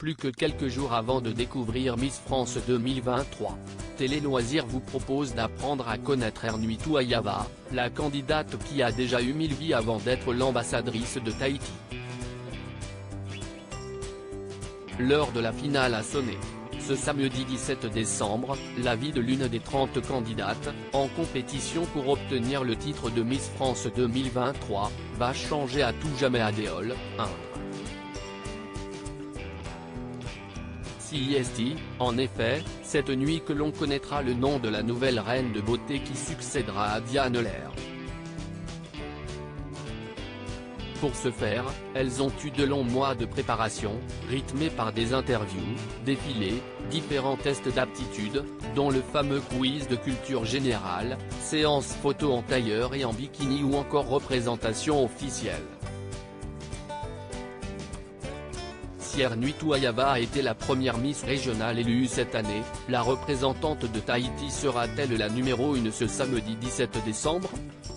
plus que quelques jours avant de découvrir Miss France 2023. Télé Loisirs vous propose d'apprendre à connaître Ernui Touaillava, la candidate qui a déjà eu 1000 vies avant d'être l'ambassadrice de Tahiti. L'heure de la finale a sonné. Ce samedi 17 décembre, la vie de l'une des 30 candidates, en compétition pour obtenir le titre de Miss France 2023, va changer à tout jamais à Déol, Indre. CIST, en effet, cette nuit que l'on connaîtra le nom de la nouvelle reine de beauté qui succédera à Diane Lair. Pour ce faire, elles ont eu de longs mois de préparation, rythmés par des interviews, défilés, différents tests d'aptitude, dont le fameux quiz de culture générale, séances photo en tailleur et en bikini ou encore représentation officielle. Si Ernui Touaillava a été la première Miss régionale élue cette année, la représentante de Tahiti sera-t-elle la numéro 1 ce samedi 17 décembre ?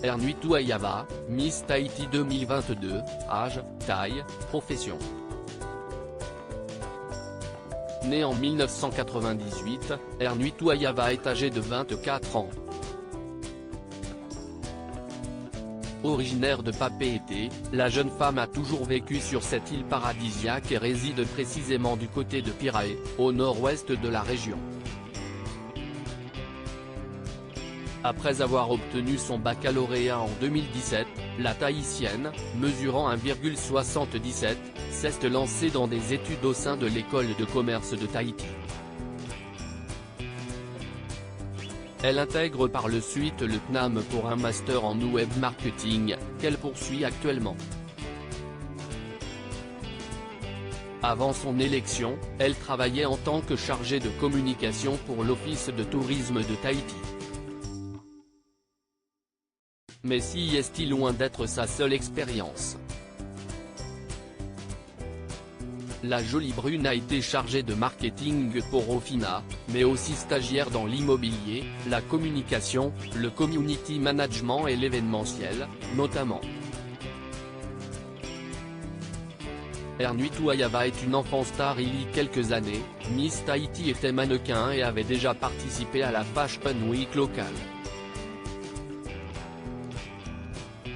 Ernui Touaillava, Miss Tahiti 2022, âge, taille, profession. Née en 1998, Ernui Touaillava est âgée de 24 ans. Originaire de Papeete, la jeune femme a toujours vécu sur cette île paradisiaque et réside précisément du côté de Pirae, au nord-ouest de la région. Après avoir obtenu son baccalauréat en 2017, la Tahitienne, mesurant 1,77, s'est lancée dans des études au sein de l'école de commerce de Tahiti. Elle intègre par le suite le CNAM pour un master en web marketing, qu'elle poursuit actuellement. Avant son élection, elle travaillait en tant que chargée de communication pour l'Office de tourisme de Tahiti. Mais si est-il loin d'être sa seule expérience. La jolie brune a été chargée de marketing pour Ofina, mais aussi stagiaire dans l'immobilier, la communication, le community management et l'événementiel, notamment. Ernui Touaillava est une enfant star. Il y a quelques années, Miss Tahiti était mannequin et avait déjà participé à la Fashion Week locale.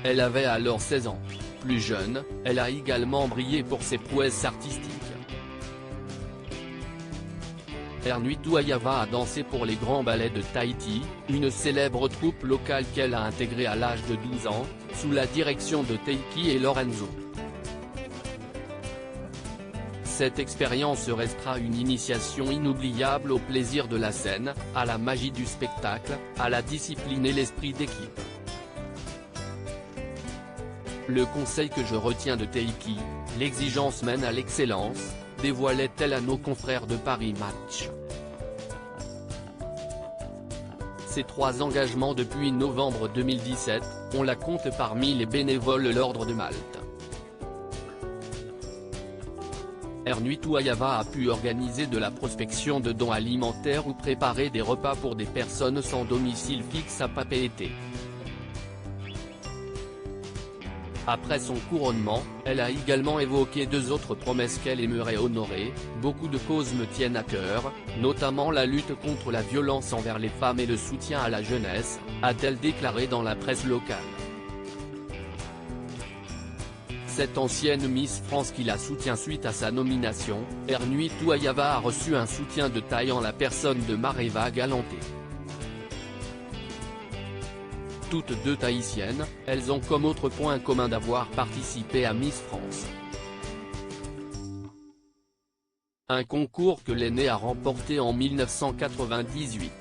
Elle avait alors 16 ans. Plus jeune, elle a également brillé pour ses prouesses artistiques. Ernui Touaillava a dansé pour les Grands Ballets de Tahiti, une célèbre troupe locale qu'elle a intégrée à l'âge de 12 ans, sous la direction de Teiki et Lorenzo. Cette expérience restera une initiation inoubliable au plaisir de la scène, à la magie du spectacle, à la discipline et l'esprit d'équipe. Le conseil que je retiens de Teiki, l'exigence mène à l'excellence, dévoilait-elle à nos confrères de Paris Match. Ces 3 engagements depuis novembre 2017, on la compte parmi les bénévoles de l'Ordre de Malte. Ernui Touaillava a pu organiser de la prospection de dons alimentaires ou préparer des repas pour des personnes sans domicile fixe à Papeete. Après son couronnement, elle a également évoqué 2 autres promesses qu'elle aimerait honorer. Beaucoup de causes me tiennent à cœur, notamment la lutte contre la violence envers les femmes et le soutien à la jeunesse, a-t-elle déclaré dans la presse locale. Cette ancienne Miss France qui la soutient suite à sa nomination, Ernui Touaillava a reçu un soutien de taille en la personne de Mareva Galanté. Toutes 2 tahitiennes, elles ont comme autre point commun d'avoir participé à Miss France. Un concours que l'aînée a remporté en 1998.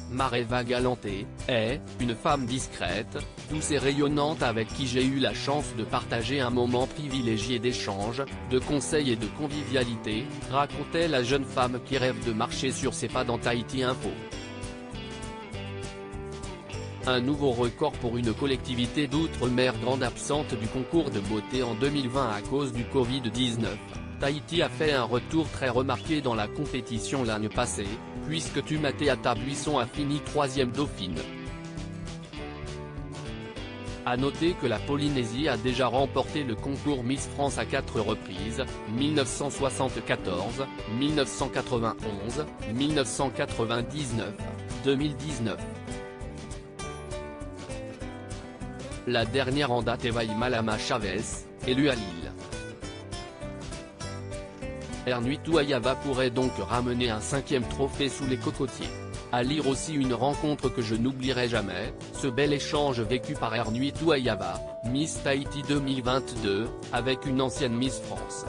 Mareva Galanté est une femme discrète, douce et rayonnante avec qui j'ai eu la chance de partager un moment privilégié d'échange, de conseils et de convivialité, racontait la jeune femme qui rêve de marcher sur ses pas dans Tahiti Info. Un nouveau record pour une collectivité d'outre-mer grande absente du concours de beauté en 2020 à cause du Covid-19. Tahiti a fait un retour très remarqué dans la compétition l'année passée, puisque Tumateata Buisson a fini 3e dauphine. À noter que la Polynésie a déjà remporté le concours Miss France à 4 reprises, 1974, 1991, 1999, 2019. La dernière en date est Malama Chavez, élue à Lille. Ernui-Touayava pourrait donc ramener un 5e trophée sous les cocotiers. À lire aussi une rencontre que je n'oublierai jamais, ce bel échange vécu par Ernui-Touayava, Miss Tahiti 2022, avec une ancienne Miss France.